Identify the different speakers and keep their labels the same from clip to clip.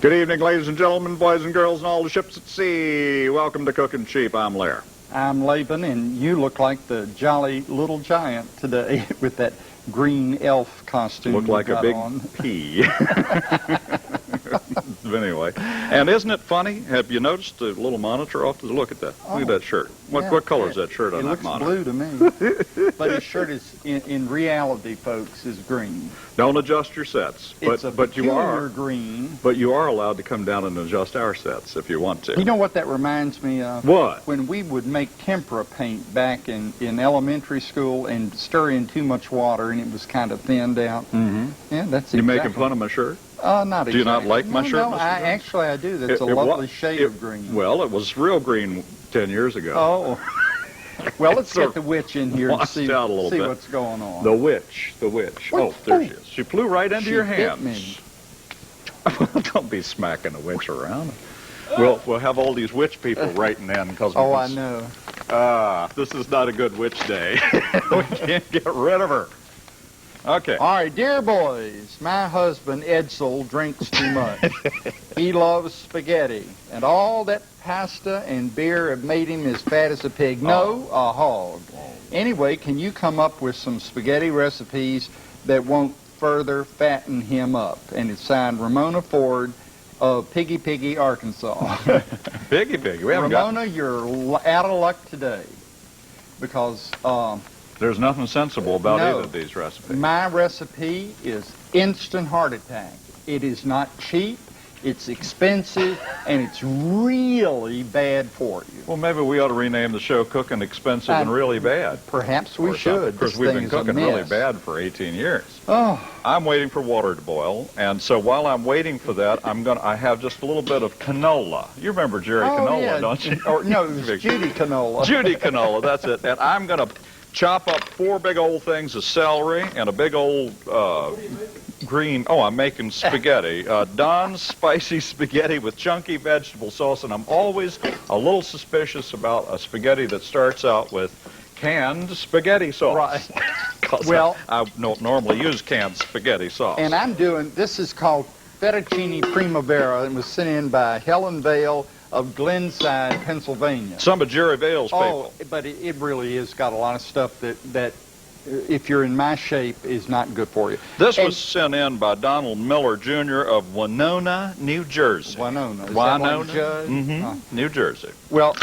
Speaker 1: Good evening, ladies and gentlemen, boys and girls, and all the ships at sea. Welcome to Cookin' Cheap. I'm Lair.
Speaker 2: I'm Laban, and you look like the jolly little giant today with that green elf costume.
Speaker 1: Look like a big pea. But anyway, and isn't it funny? Have you noticed the little monitor off to the look at that? Look at that shirt. What color is that shirt on that monitor?
Speaker 2: It looks blue to me. But his shirt is, in reality, folks, is green.
Speaker 1: Don't adjust your sets.
Speaker 2: It's a peculiar green.
Speaker 1: But you are allowed to come down and adjust our sets if you want to.
Speaker 2: You know what that reminds me of?
Speaker 1: What?
Speaker 2: When we would make tempera paint back in elementary school and stir in too much water and it was kind of thinned out.
Speaker 1: Mm-hmm.
Speaker 2: Yeah, that's exactly.
Speaker 1: You making fun of my shirt?
Speaker 2: Not exactly.
Speaker 1: Do you not like my shirt,
Speaker 2: No,
Speaker 1: Mr.
Speaker 2: actually I do. That's a lovely shade of green.
Speaker 1: Well, it was real green 10 years ago.
Speaker 2: Oh. Well, let's get the witch in here and see what's going on.
Speaker 1: The witch. Oh, there she is. She flew right into your hands. Don't be smacking the witch around. We'll have all these witch people writing in because.
Speaker 2: Oh, I know.
Speaker 1: This is not a good witch day. We can't get rid of her. Okay.
Speaker 2: All right, dear boys, my husband Edsel drinks too much. He loves spaghetti, and all that pasta and beer have made him as fat as a pig. No, a hog. Anyway, can you come up with some spaghetti recipes that won't further fatten him up? And it's signed Ramona Ford of Piggy, Arkansas.
Speaker 1: Piggy. We haven't
Speaker 2: Ramona, you're out of luck today because...
Speaker 1: there's nothing sensible about either of these recipes.
Speaker 2: My recipe is instant heart attack. It is not cheap, it's expensive, and it's really bad for you.
Speaker 1: Well, maybe we ought to rename the show Cooking Expensive and Really Bad.
Speaker 2: Perhaps we should.
Speaker 1: Because we've been cooking really bad for 18 years.
Speaker 2: Oh.
Speaker 1: I'm waiting for water to boil, and so while I'm waiting for that, I have just a little bit of canola. You remember Jerry Canola, don't you?
Speaker 2: Or, no, it was Judy Canola.
Speaker 1: Judy Canola, that's it. And I'm going to chop up 4 big old things of celery and a big old green. Oh, I'm making spaghetti. Don's spicy spaghetti with chunky vegetable sauce, and I'm always a little suspicious about a spaghetti that starts out with canned spaghetti sauce.
Speaker 2: Right. Well,
Speaker 1: I don't normally use canned spaghetti sauce.
Speaker 2: And I'm doing, this is called Fettuccine Primavera, and was sent in by Helen Vale of Glenside, Pennsylvania.
Speaker 1: Some of Jerry Vale's people.
Speaker 2: Oh, but it really has got a lot of stuff that if you're in my shape, is not good for you.
Speaker 1: This was sent in by Donald Miller, Jr. of Winona, New Jersey.
Speaker 2: Winona.
Speaker 1: Mm-hmm. New Jersey.
Speaker 2: Well,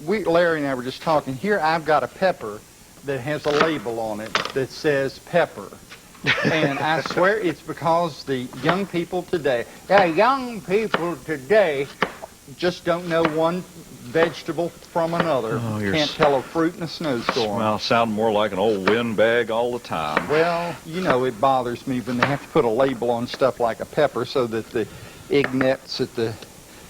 Speaker 2: Larry and I were just talking. Here I've got a pepper that has a label on it that says pepper. And I swear it's because the young people today just don't know one vegetable from another. Can't tell a fruit in a snowstorm.
Speaker 1: Well, sound more like an old windbag all the time.
Speaker 2: Well, you know, it bothers me when they have to put a label on stuff like a pepper so that the ignettes at the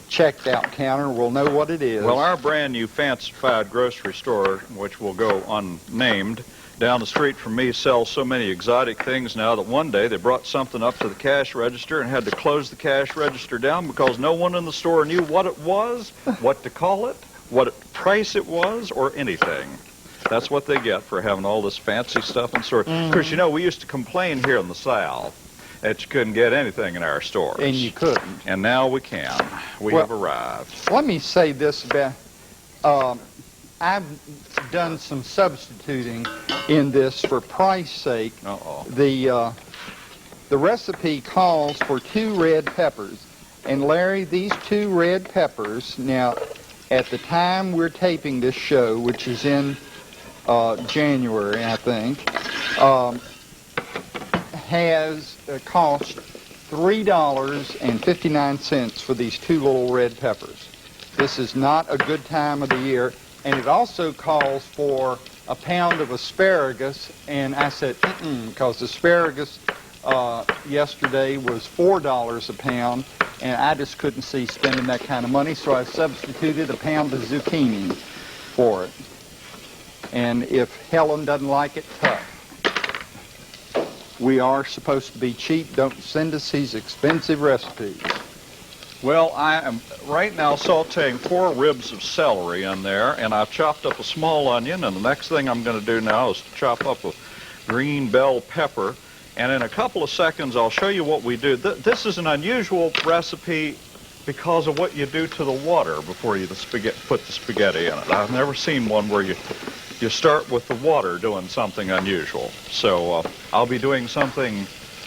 Speaker 2: checked-out counter will know what it is.
Speaker 1: Well, our brand new fancified grocery store, which will go unnamed, down the street from me sells so many exotic things now that one day they brought something up to the cash register and had to close the cash register down because no one in the store knew what it was, what to call it, what price it was, or anything. That's what they get for having all this fancy stuff in store. Of course, you know, we used to complain here in the South that you couldn't get anything in our stores.
Speaker 2: And you couldn't.
Speaker 1: And now we can. We have arrived.
Speaker 2: Let me say this about... I've done some substituting in this for price sake. The recipe calls for 2 red peppers. And Larry, these 2 red peppers, now at the time we're taping this show, which is in January, I think, has cost $3.59 for these 2 little red peppers. This is not a good time of the year. And it also calls for a pound of asparagus, and I said, because asparagus yesterday was $4 a pound, and I just couldn't see spending that kind of money, so I substituted a pound of zucchini for it. And if Helen doesn't like it, tough. We are supposed to be cheap. Don't send us these expensive recipes.
Speaker 1: Well, I am right now sauteing 4 ribs of celery in there, and I've chopped up a small onion, and the next thing I'm going to do now is to chop up a green bell pepper And in a couple of seconds, I'll show you what we do. This is an unusual recipe because of what you do to the water before you put the spaghetti in it. I've never seen one where you start with the water doing something unusual. So I'll be doing something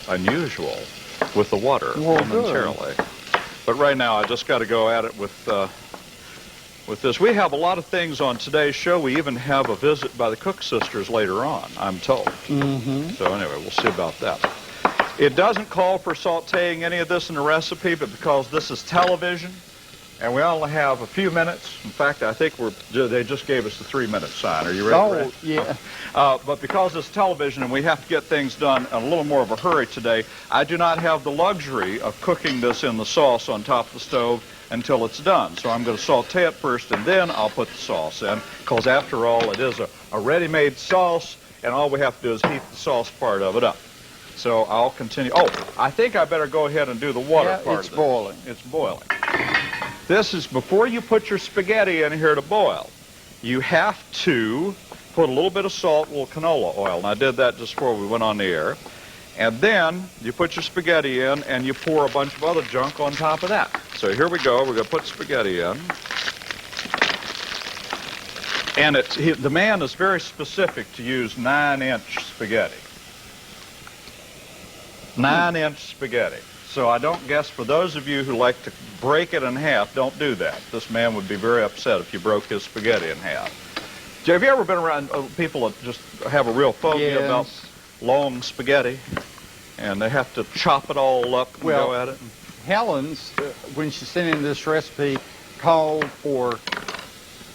Speaker 1: unusual with the water momentarily. But right now, I just got to go at it with this. We have a lot of things on today's show. We even have a visit by the Cook sisters later on, I'm told. So anyway, we'll see about that. It doesn't call for sautéing any of this in the recipe, but because this is television, and we only have a few minutes. In fact, I think they just gave us the 3-minute sign. Are you ready?
Speaker 2: Oh, yeah.
Speaker 1: But because it's television and we have to get things done in a little more of a hurry today, I do not have the luxury of cooking this in the sauce on top of the stove until it's done. So I'm going to saute it first, and then I'll put the sauce in, because after all, it is a ready-made sauce, and all we have to do is heat the sauce part of it up. So I'll continue. Oh, I think I better go ahead and do the water part of it.
Speaker 2: It's boiling.
Speaker 1: It's boiling. This is before you put your spaghetti in here to boil. You have to put a little bit of salt, a little canola oil, and I did that just before we went on the air. And then you put your spaghetti in, and you pour a bunch of other junk on top of that. So here we go. We're going to put spaghetti in. And the man is very specific to use 9-inch spaghetti. 9-inch spaghetti. So I don't guess, for those of you who like to break it in half, don't do that. This man would be very upset if you broke his spaghetti in half. Have you ever been around people that just have a real phobia about long spaghetti, and they have to chop it all up and go at it?
Speaker 2: Helen's, when she sent in this recipe, called for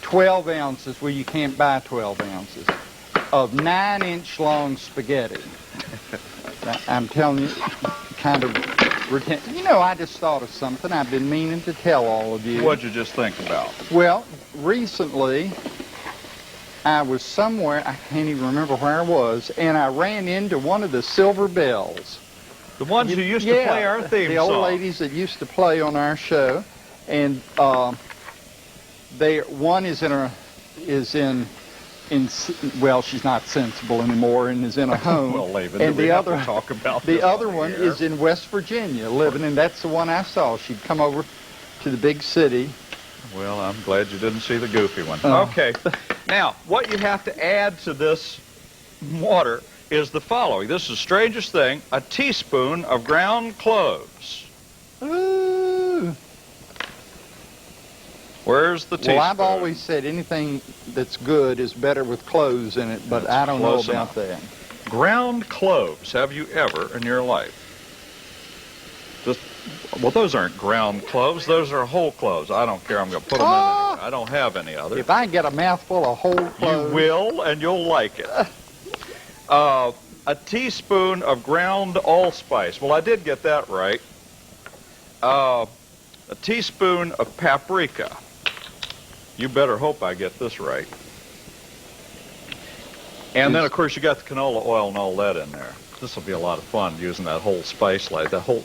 Speaker 2: 12 ounces, well, you can't buy 12 ounces, of 9-inch long spaghetti. I'm telling you, kind of, I just thought of something I've been meaning to tell all of you.
Speaker 1: What'd you just think about?
Speaker 2: Well, recently, I was somewhere, I can't even remember where I was, and I ran into one of the Silver Bells.
Speaker 1: The ones who used to play our theme
Speaker 2: song. The
Speaker 1: song.
Speaker 2: old ladies that used to play on our show. And one is well, she's not sensible anymore and is in a home.
Speaker 1: Well, Laban,
Speaker 2: and the other
Speaker 1: one
Speaker 2: is in West Virginia living, and that's the one I saw. She'd come over to the big city.
Speaker 1: Well, I'm glad you didn't see the goofy one. Okay. Now, what you have to add to this water is the following. This is the strangest thing: a teaspoon of ground cloves.
Speaker 2: Ooh.
Speaker 1: Where's the teaspoon?
Speaker 2: Well, I've always said anything that's good is better with cloves in it, but I don't know about that.
Speaker 1: Ground cloves. Have you ever in your life? Well, those aren't ground cloves. Those are whole cloves. I don't care. I'm going to put them in there. I don't have any other.
Speaker 2: If I get a mouthful of whole cloves...
Speaker 1: You will, and you'll like it. A teaspoon of ground allspice. Well, I did get that right. A teaspoon of paprika. You better hope I get this right. And then, of course, you got the canola oil and all that in there. This will be a lot of fun using that whole spice like that whole...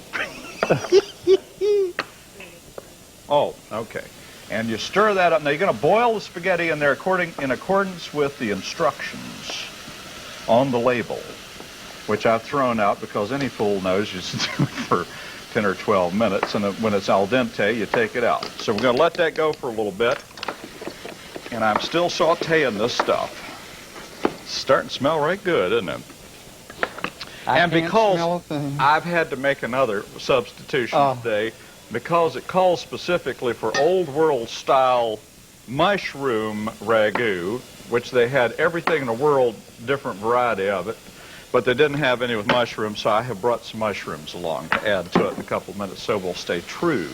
Speaker 1: Oh, okay. And you stir that up. Now, you're going to boil the spaghetti in there in accordance with the instructions on the label, which I've thrown out because any fool knows you should do it for 10 or 12 minutes, and when it's al dente, you take it out. So we're going to let that go for a little bit, and I'm still sauteing this stuff. It's starting to smell right good, isn't it?
Speaker 2: And because
Speaker 1: I've had to make another substitution today, because it calls specifically for old world style mushroom ragu, which they had everything in the world, different variety of it, but they didn't have any with mushrooms, so I have brought some mushrooms along to add to it in a couple of minutes, so we'll stay true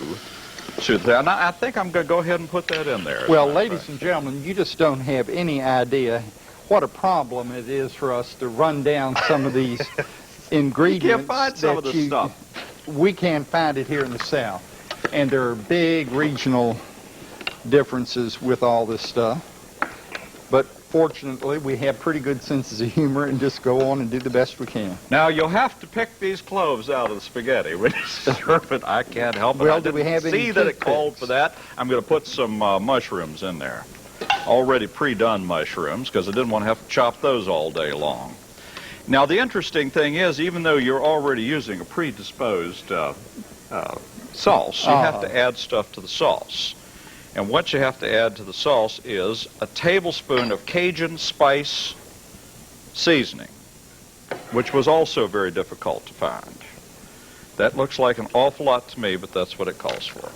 Speaker 1: to that. And I think I'm going to go ahead and put that in there.
Speaker 2: Well, ladies and gentlemen, you just don't have any idea what a problem it is for us to run down some of these ingredients.
Speaker 1: You can't find some of this stuff.
Speaker 2: We can't find it here in the South. And there are big regional differences with all this stuff. But fortunately, we have pretty good senses of humor and just go on and do the best we can.
Speaker 1: Now, you'll have to pick these cloves out of the spaghetti when you serve it. I can't help it.
Speaker 2: Well, do we have any
Speaker 1: see that it called for that? I'm going to put some mushrooms in there. Already pre-done mushrooms, because I didn't want to have to chop those all day long. Now, the interesting thing is, even though you're already using a predisposed sauce, you have to add stuff to the sauce. And what you have to add to the sauce is a tablespoon of Cajun spice seasoning, which was also very difficult to find. That looks like an awful lot to me, but that's what it calls for.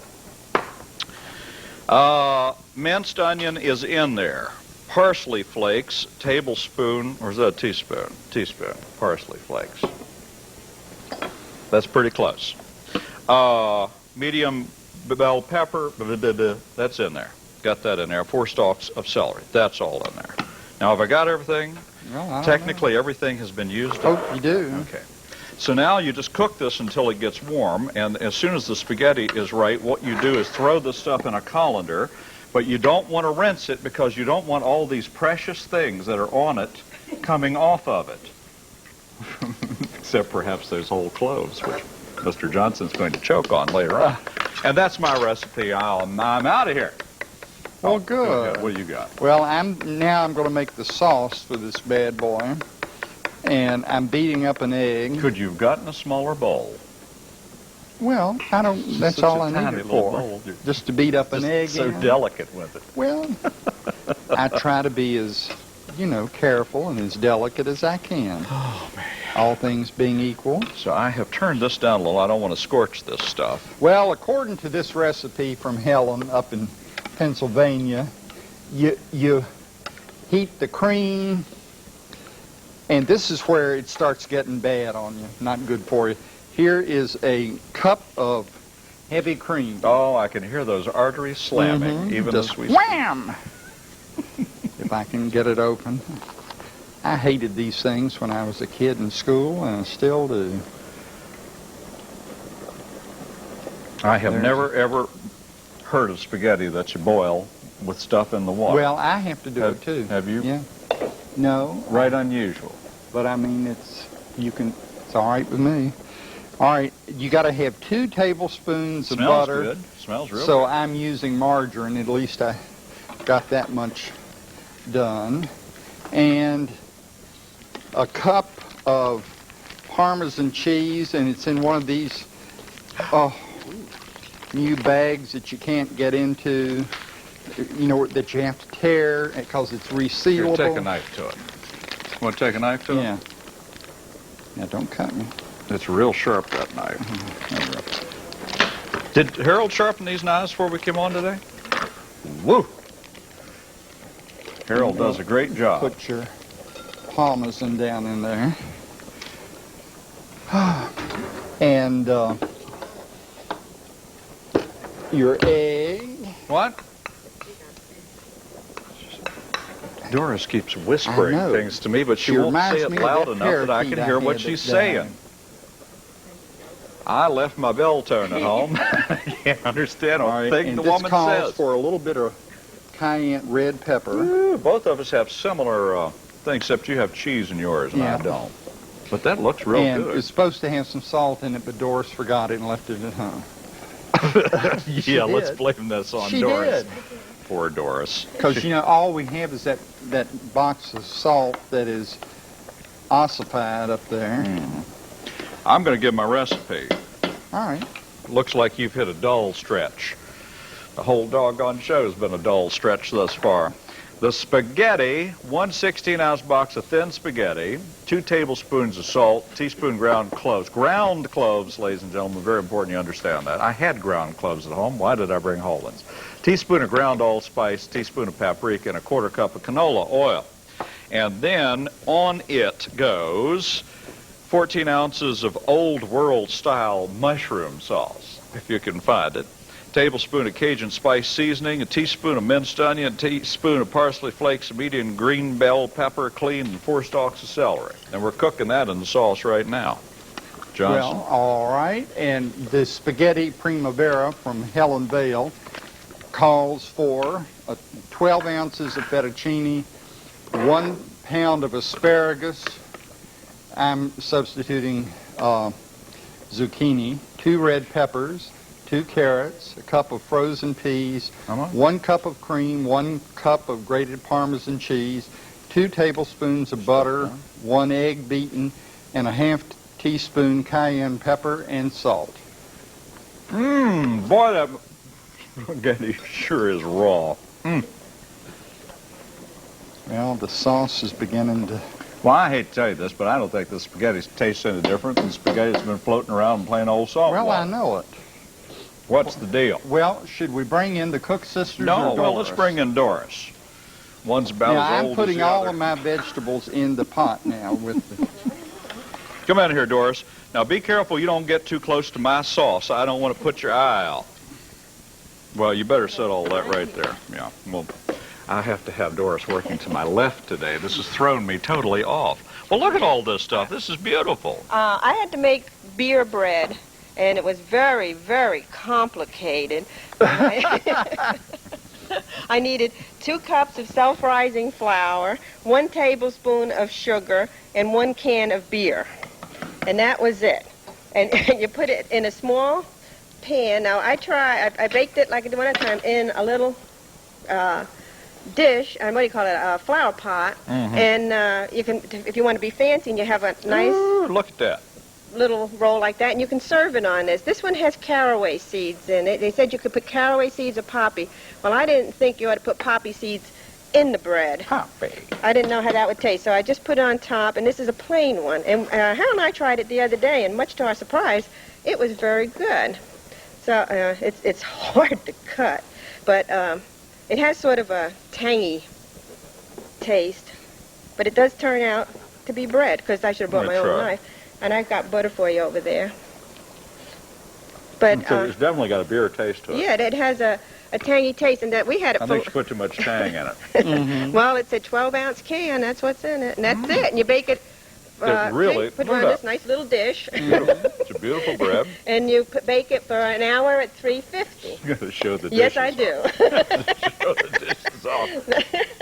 Speaker 1: Minced onion is in there. Parsley flakes, tablespoon, or is that a teaspoon? Teaspoon, parsley flakes. That's pretty close. Medium bell pepper, that's in there. Got that in there. 4 stalks of celery. That's all in there. Now, have I got everything?
Speaker 2: Well,
Speaker 1: Technically, everything has been used.
Speaker 2: Oh, you do?
Speaker 1: Okay. So now you just cook this until it gets warm, and as soon as the spaghetti is right, what you do is throw this stuff in a colander, but you don't want to rinse it because you don't want all these precious things that are on it coming off of it. Except perhaps those whole cloves, which Mr. Johnson's going to choke on later on. And that's my recipe. I'm out of here.
Speaker 2: Well, good.
Speaker 1: What do you got?
Speaker 2: Well, I'm going to make the sauce for this bad boy, and I'm beating up an egg.
Speaker 1: Could you have gotten a smaller bowl?
Speaker 2: Well, that's all I need it for. Just to beat up an egg.
Speaker 1: So delicate with it.
Speaker 2: Well, I try to be as, careful and as delicate as I can.
Speaker 1: Oh, man.
Speaker 2: All things being equal.
Speaker 1: So I have turned this down a little. I don't want to scorch this stuff.
Speaker 2: Well, according to this recipe from Helen up in Pennsylvania, you heat the cream, and this is where it starts getting bad on you. Not good for you. Here is a cup of heavy cream.
Speaker 1: Oh, I can hear those arteries slamming, even
Speaker 2: just
Speaker 1: as we
Speaker 2: wham! If I can get it open. I hated these things when I was a kid in school, and I still do.
Speaker 1: I have never, ever heard of spaghetti that you boil with stuff in the water.
Speaker 2: Well, I have to do it too.
Speaker 1: Have you?
Speaker 2: Yeah. No.
Speaker 1: Right unusual.
Speaker 2: But I mean, it's all right with me. All right, you got to have 2 tablespoons of butter.
Speaker 1: Smells good. Smells real
Speaker 2: So
Speaker 1: good.
Speaker 2: I'm using margarine. At least I got that much done. And a cup of Parmesan cheese, and it's in one of these new bags that you can't get into, that you have to tear because it's resealable.
Speaker 1: Here, take a knife to it. Want to take a knife to it?
Speaker 2: Yeah. Now, don't cut me.
Speaker 1: It's real sharp, that knife. Did Harold sharpen these knives before we came on today? Woo! Harold does a great job.
Speaker 2: Put your Parmesan down in there. And your egg.
Speaker 1: What? Doris keeps whispering things to me, but she won't say it loud enough that I can hear what she's saying. I left my bell tone at home. I can't understand a thing the woman
Speaker 2: this calls
Speaker 1: says.
Speaker 2: For a little bit of cayenne red pepper.
Speaker 1: Ooh, both of us have similar things, except you have cheese in yours and I don't. But that looks real good.
Speaker 2: And it's supposed to have some salt in it, but Doris forgot it and left it at home.
Speaker 1: Yeah, let's blame this on Doris.
Speaker 2: Did.
Speaker 1: Poor Doris.
Speaker 2: Because, all we have is that box of salt that is ossified up there.
Speaker 1: I'm going to give my recipe.
Speaker 2: All right.
Speaker 1: Looks like you've hit a dull stretch. The whole doggone show's been a dull stretch thus far. The spaghetti, 1 16-ounce box of thin spaghetti, 2 tablespoons of salt, teaspoon ground cloves. Ground cloves, ladies and gentlemen, very important you understand that. I had ground cloves at home. Why did I bring whole ones? Teaspoon of ground allspice, teaspoon of paprika, and a 1/4 cup of canola oil. And then on it goes 14 ounces of old world style mushroom sauce, if you can find it. Tablespoon of Cajun spice seasoning, a teaspoon of minced onion, a teaspoon of parsley flakes, a medium green bell pepper, clean, and 4 stalks of celery. And we're cooking that in the sauce right now. Johnson?
Speaker 2: Well, all right. And the spaghetti primavera from Helen Vale calls for 12 ounces of fettuccine, 1 pound of asparagus. I'm substituting zucchini, 2 red peppers, 2 carrots, a cup of frozen peas, 1 cup of cream, 1 cup of grated Parmesan cheese, 2 tablespoons of butter, 1 egg beaten, and a half teaspoon cayenne pepper and salt.
Speaker 1: Boy, that spaghetti sure is raw.
Speaker 2: Well, the sauce is beginning to...
Speaker 1: Well, I hate to tell you this, but I don't think the spaghetti tastes any different than spaghetti that's been floating around in plain old salt
Speaker 2: Well,
Speaker 1: water.
Speaker 2: I know it.
Speaker 1: What's the deal?
Speaker 2: Well, should we bring in the Cook sisters
Speaker 1: No,
Speaker 2: or Doris?
Speaker 1: well, let's bring in Doris. One's about
Speaker 2: Now,
Speaker 1: as old
Speaker 2: I'm putting
Speaker 1: as the
Speaker 2: all
Speaker 1: other.
Speaker 2: of my vegetables in the pot now with the...
Speaker 1: Come out here, Doris. Now, be careful you don't get too close to my sauce. I don't want to put your eye out. Well, you better set all that right there. Yeah, well, I have to have Doris working to my left today. This has thrown me totally off. Well, look at all this stuff. This is beautiful.
Speaker 3: I had to make beer bread, and it was very, very complicated. I needed 2 cups of self-rising flour, 1 tablespoon of sugar, and 1 can of beer. And that was it. And you put it in a small pan. Now, I baked it like I did one time in a little dish, what do you call it, a flour pot. And you can, if you want to be fancy, and you have a nice...
Speaker 1: Ooh, look at that.
Speaker 3: Little roll like that, and you can serve it on this. This one has caraway seeds in it. They said you could put caraway seeds or poppy. Well, I didn't think you ought to put poppy seeds in the bread.
Speaker 1: Poppy.
Speaker 3: I didn't know how that would taste, so I just put it on top, and this is a plain one. And Hal and I tried it the other day, and much to our surprise, it was very good. So it's hard to cut, but it has sort of a tangy taste, but it does turn out to be bread, because I should have brought my own knife. And I've got butter for you over there. But
Speaker 1: So it's definitely got a beer taste to it.
Speaker 3: yeah, it has a tangy taste, and that we had it
Speaker 1: I think you put too much tang in it.
Speaker 3: Well, it's a 12-ounce can. That's what's in it, and that's it. And you bake it.
Speaker 1: Really?
Speaker 3: Put it on this nice little dish.
Speaker 1: It's a beautiful bread.
Speaker 3: And you bake it for an hour at 350.
Speaker 1: You got to show the dishes.
Speaker 3: Yes, I do.
Speaker 1: Show the dishes off.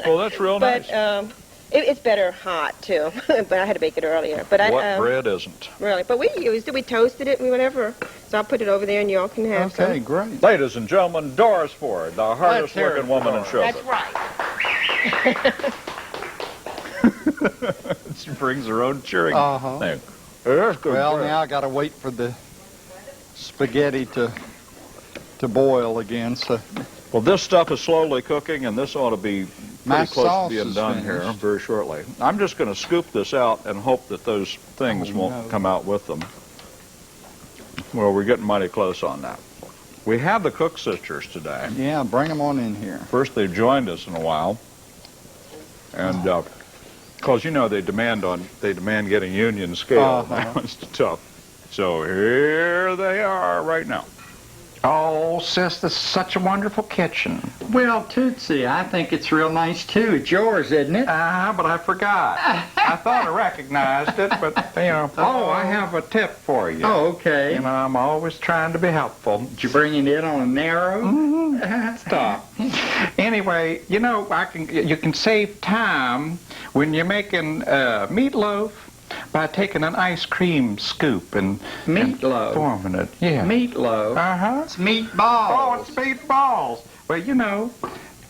Speaker 1: Well, that's real
Speaker 3: But
Speaker 1: nice.
Speaker 3: it's better hot too. But I had to bake it earlier. But
Speaker 1: What bread isn't?
Speaker 3: Really, but we used it. We toasted it and whatever. So I'll put it over there, and y'all can have some.
Speaker 2: Okay, great.
Speaker 1: Ladies and gentlemen, Doris Ford, the hardest
Speaker 2: hear
Speaker 1: working
Speaker 2: it,
Speaker 1: woman in
Speaker 2: Doris.
Speaker 1: show.
Speaker 3: That's right.
Speaker 1: She brings her own cheering
Speaker 2: Uh-huh.
Speaker 1: thing. That's good
Speaker 2: Well,
Speaker 1: bread.
Speaker 2: now I got to wait for the spaghetti to boil again. So
Speaker 1: Well, this stuff is slowly cooking, and this ought to be
Speaker 2: My
Speaker 1: pretty close to
Speaker 2: sauce
Speaker 1: being
Speaker 2: is
Speaker 1: done here
Speaker 2: finished.
Speaker 1: very shortly. I'm just going to scoop this out and hope that those things won't
Speaker 2: no.
Speaker 1: come out with them. Well, we're getting mighty close on that. We have the Cook sisters today.
Speaker 2: yeah, bring them on in here.
Speaker 1: First, they've joined us in a while, and because you know they demand getting union scale.
Speaker 2: Uh-huh.
Speaker 1: It's tough. So here they are right now.
Speaker 4: Oh, sis, this is such a wonderful kitchen.
Speaker 2: Well, Tootsie, I think it's real nice too. It's yours, isn't it?
Speaker 4: But I forgot. I thought I recognized it, but, you know. Oh, I have a tip for you.
Speaker 2: Oh, okay.
Speaker 4: You know, I'm always trying to be helpful.
Speaker 2: Did you bring it in on a narrow?
Speaker 4: Stop. Anyway, you know, you can save time when you're making meatloaf by taking an ice cream scoop and
Speaker 2: Meatloaf?
Speaker 4: forming it. Yeah.
Speaker 2: Meatloaf.
Speaker 4: Uh-huh.
Speaker 2: It's meatballs.
Speaker 4: Oh, it's meatballs. Well, you know,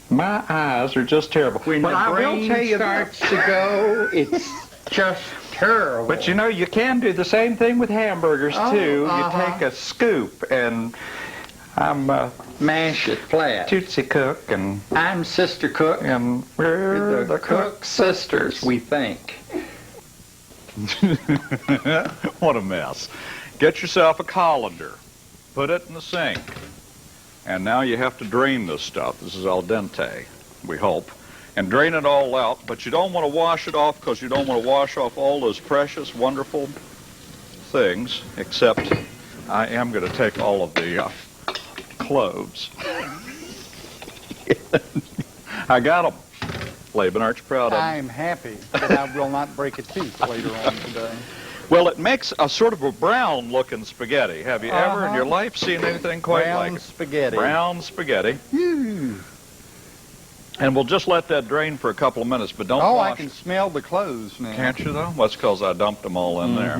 Speaker 4: my eyes are just terrible.
Speaker 2: When
Speaker 4: but
Speaker 2: the
Speaker 4: I will
Speaker 2: brain
Speaker 4: tell you
Speaker 2: starts
Speaker 4: this.
Speaker 2: to go, it's just terrible.
Speaker 4: But you know, you can do the same thing with hamburgers
Speaker 2: Oh,
Speaker 4: too.
Speaker 2: uh-huh.
Speaker 4: You take a scoop, and I'm
Speaker 2: Mash it flat.
Speaker 4: Tootsie Cook, and
Speaker 2: I'm Sister Cook.
Speaker 4: and we're
Speaker 2: The Cook sisters, we think.
Speaker 1: What a mess. Get yourself a colander. Put it in the sink. And now you have to drain this stuff. This is al dente, we hope. And drain it all out, but you don't want to wash it off because you don't want to wash off all those precious, wonderful things, except I am going to take all of the cloves. I got them. Laban, aren't you proud of them?
Speaker 2: I'm happy that I will not break a tooth later on today.
Speaker 1: Well, it makes a sort of a brown-looking spaghetti. Have you ever in
Speaker 2: Uh-huh.
Speaker 1: your life seen anything quite
Speaker 2: Brown
Speaker 1: like it?
Speaker 2: spaghetti.
Speaker 1: Brown spaghetti.
Speaker 2: Phew.
Speaker 1: And we'll just let that drain for a couple of minutes, but don't
Speaker 2: Oh,
Speaker 1: wash
Speaker 2: I can
Speaker 1: it.
Speaker 2: smell the clothes now.
Speaker 1: Can't you, though? That's because I dumped them all in there.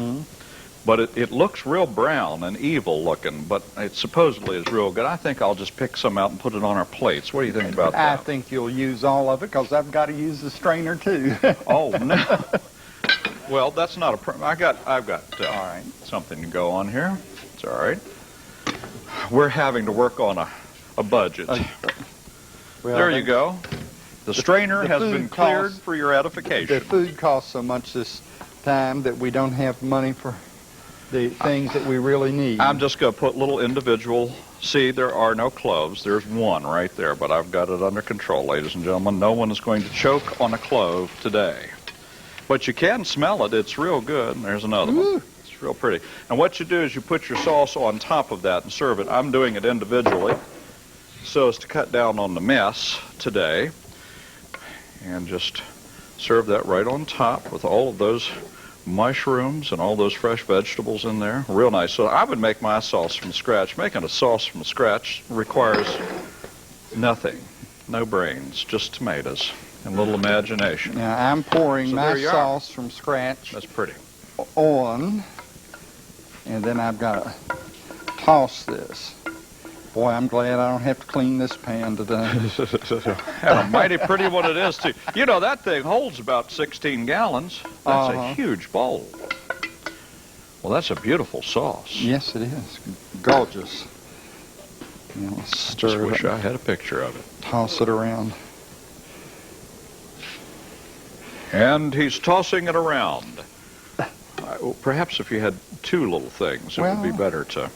Speaker 1: But it looks real brown and evil looking, but it supposedly is real good. I think I'll just pick some out and put it on our plates. What do you think about
Speaker 2: I
Speaker 1: that?
Speaker 2: think you'll use all of it because I've got to use the strainer too.
Speaker 1: Oh, no. Well, that's not a problem. I've got
Speaker 2: all right.
Speaker 1: something to go on here. It's all right. We're having to work on a budget.
Speaker 2: Well,
Speaker 1: There you go. The strainer
Speaker 2: the
Speaker 1: has
Speaker 2: food
Speaker 1: been cleared
Speaker 2: costs-
Speaker 1: for your edification.
Speaker 2: The food costs so much this time that we don't have money for the things that we really need.
Speaker 1: I'm just going to put little individual. See, there are no cloves. There's one right there, but I've got it under control, ladies and gentlemen. No one is going to choke on a clove today. But you can smell it. It's real good. And there's another one. It's real pretty. And what you do is you put your sauce on top of that and serve it. I'm doing it individually so as to cut down on the mess today. And just serve that right on top with all of those mushrooms and all those fresh vegetables in there. Real nice. So I would make my sauce from scratch. Making a sauce from scratch requires nothing. No brains, just tomatoes and a little imagination.
Speaker 2: Now I'm pouring
Speaker 1: So
Speaker 2: my
Speaker 1: there you are.
Speaker 2: sauce from scratch
Speaker 1: That's pretty.
Speaker 2: on, and then I've got to toss this. Boy, I'm glad I don't have to clean this pan today.
Speaker 1: And a mighty pretty one it is, too. You know, that thing holds about 16 gallons. That's a huge bowl. Well, that's a beautiful sauce.
Speaker 2: Yes, it is. Gorgeous. Now, let's
Speaker 1: Just
Speaker 2: stir
Speaker 1: wish
Speaker 2: it,
Speaker 1: I had a picture of it.
Speaker 2: toss it around.
Speaker 1: And he's tossing it around. Perhaps if you had two little things, it would be
Speaker 2: Well-
Speaker 1: better to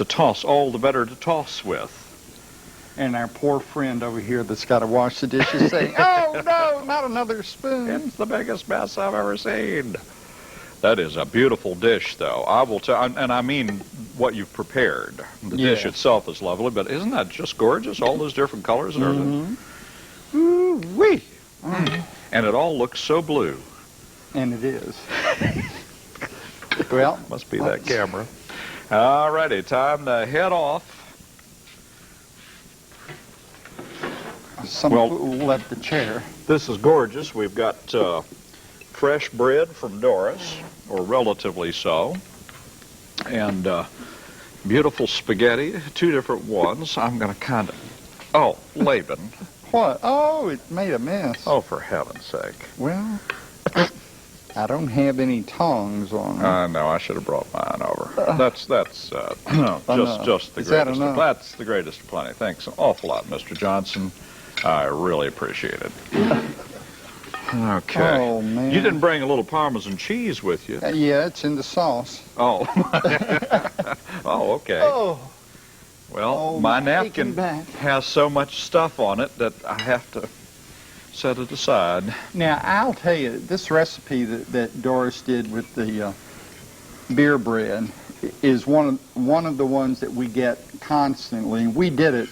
Speaker 1: toss, all the better to toss with.
Speaker 2: And our poor friend over here that's got to wash the dishes saying, oh, no, not another spoon.
Speaker 1: It's the biggest mess I've ever seen. That is a beautiful dish, though. I will tell, and I mean what you've prepared. The dish
Speaker 2: Yes.
Speaker 1: itself is lovely, but isn't that just gorgeous? All those different colors and everything.
Speaker 2: Mhm.
Speaker 1: Ooh-wee. And it all looks so blue.
Speaker 2: And it is. Well,
Speaker 1: Must be that camera. All righty, time to head off.
Speaker 2: some
Speaker 1: Well-
Speaker 2: fool left the chair.
Speaker 1: This is gorgeous. We've got fresh bread from Doris, or relatively so, and beautiful spaghetti, two different ones. I'm going to kind of... Oh, Laban.
Speaker 2: What? Oh, it made a mess.
Speaker 1: Oh, for heaven's sake.
Speaker 2: Well, I don't have any tongs on me.
Speaker 1: No, I should have brought mine over. That's just the
Speaker 2: Is that
Speaker 1: greatest.
Speaker 2: enough?
Speaker 1: That's the greatest of plenty. Thanks an awful lot, Mr. Johnson. I really appreciate it. Okay.
Speaker 2: Oh, man.
Speaker 1: You didn't bring a little Parmesan cheese with you.
Speaker 2: Yeah, it's in the sauce.
Speaker 1: Oh. Oh, okay.
Speaker 2: Oh,
Speaker 1: Well,
Speaker 2: oh,
Speaker 1: my
Speaker 2: my
Speaker 1: napkin
Speaker 2: aching back.
Speaker 1: has so much stuff on it that I have to set it aside.
Speaker 2: now I'll tell you, this recipe that Doris did with the beer bread is one of the ones that we get constantly. We did it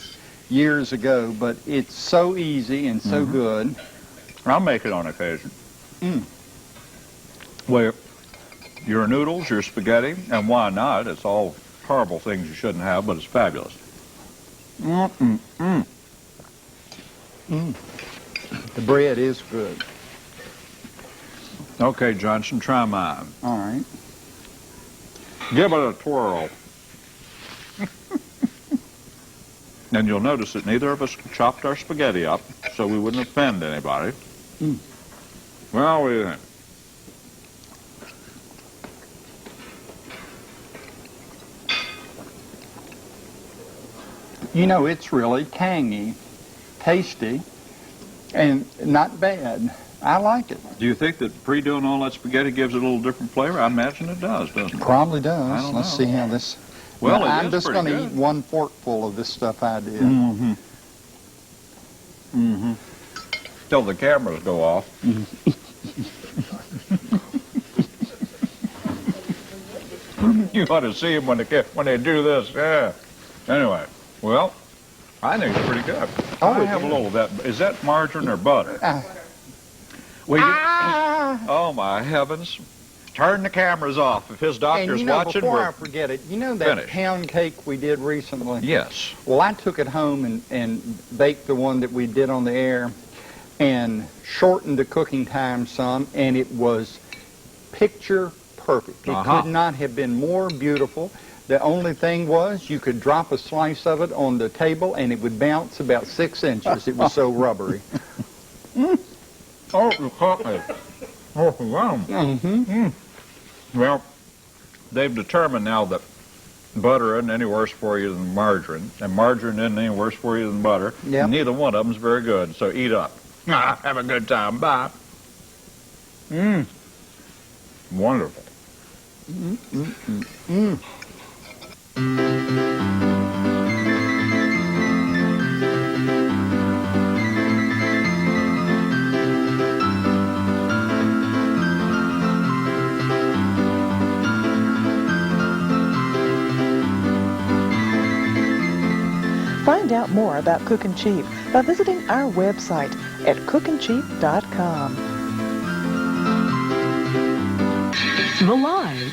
Speaker 2: years ago, but it's so easy and so good.
Speaker 1: I'll make it on occasion. Well, your noodles, your spaghetti, and why not? It's all horrible things you shouldn't have, but it's fabulous.
Speaker 2: The bread is good.
Speaker 1: Okay, Johnson, try mine.
Speaker 2: All right.
Speaker 1: Give it a twirl. And you'll notice that neither of us chopped our spaghetti up, so we wouldn't offend anybody. Well, what do you think?
Speaker 2: You know, it's really tangy, tasty, and not bad. I like it.
Speaker 1: Do you think that pre-doing all that spaghetti gives it a little different flavor? I imagine it does, doesn't it?
Speaker 2: Probably
Speaker 1: I
Speaker 2: does.
Speaker 1: don't
Speaker 2: Let's
Speaker 1: know.
Speaker 2: see how this...
Speaker 1: Well,
Speaker 2: Now,
Speaker 1: it
Speaker 2: I'm
Speaker 1: is
Speaker 2: just
Speaker 1: pretty
Speaker 2: going to
Speaker 1: good.
Speaker 2: eat one forkful of this stuff I did.
Speaker 1: Till the cameras go off. You ought to see them when they do this. Yeah. Anyway, well, I think it's pretty good.
Speaker 2: Oh,
Speaker 1: I
Speaker 2: it
Speaker 1: have a
Speaker 2: is.
Speaker 1: little of that. Is that margarine or butter? Well, oh my heavens! Turn the cameras off. If his
Speaker 2: And
Speaker 1: doctor's
Speaker 2: you know,
Speaker 1: watching,
Speaker 2: before
Speaker 1: we're
Speaker 2: I forget it, you know that
Speaker 1: finished.
Speaker 2: pound cake we did recently?
Speaker 1: yes.
Speaker 2: Well, I took it home and baked the one that we did on the air and shortened the cooking time some, and it was picture perfect. It could not have been more beautiful. The only thing was you could drop a slice of it on the table and it would bounce about 6 inches. It was so rubbery.
Speaker 1: Oh, you caught me. Oh, wow. Well, they've determined now that butter isn't any worse for you than margarine, and margarine isn't any worse for you than butter.
Speaker 2: Yep.
Speaker 1: Neither one of them's very good, so eat up. Have a good time. Bye. Wonderful.
Speaker 5: Find out more about Cookin' Cheap by visiting our website at cookincheap.com.
Speaker 6: The Line.